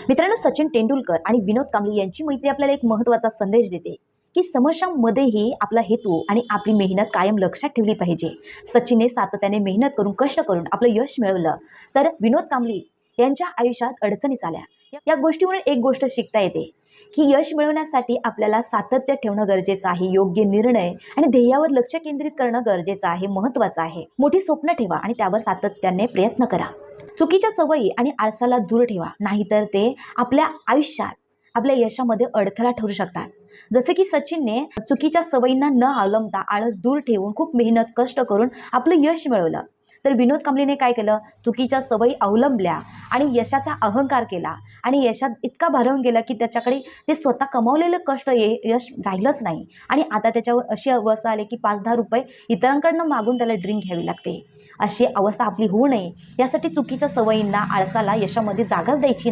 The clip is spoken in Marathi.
मित्रांनो, सचिन तेंडुलकर आणि विनोद कांबळे यांची मैत्री आपल्याला एक महत्त्वाचा संदेश देते की समस्यांमध्येही आपला हेतू आणि आपली मेहनत कायम लक्षात ठेवली पाहिजे. सचिनने सातत्याने मेहनत करून कष्ट करून आपलं यश मिळवलं, तर विनोद कांबळे यांच्या आयुष्यात अडचणीच आल्या. या गोष्टीवरून एक गोष्ट शिकता येते की यश मिळवण्यासाठी आपल्याला सातत्य ठेवणं गरजेचं आहे. योग्य निर्णय आणि ध्येयावर लक्ष केंद्रित करणं गरजेचं आहे, महत्त्वाचं आहे. मोठी स्वप्न ठेवा आणि त्यावर सातत्याने प्रयत्न करा. चुकीच्या सवयी आणि आळसाला दूर ठेवा, नाहीतर ते आपल्या आयुष्यात आपल्या यशामध्ये अडथळा ठरू शकतात. जसे की सचिनने चुकीच्या सवयींना न अवलंबता आळस दूर ठेवून खूप मेहनत कष्ट करून आपलं यश मिळवलं, तर विनोद कांबळेने काय केलं, चुकीच्या सवयी अवलंबल्या आणि यशाचा अहंकार केला आणि यशात इतका भारावून गेला की त्याच्याकडे ते स्वतः कमावलेलं कष्ट यश राहिलंच नाही. आणि आता त्याच्यावर अशी अवस्था आली की 5-10 रुपये इतरांकडनं मागून त्याला ड्रिंक घ्यावी लागते. अशी अवस्था आपली होऊ नये यासाठी चुकीच्या सवयींना आळसाला यशामध्ये जागाच द्यायची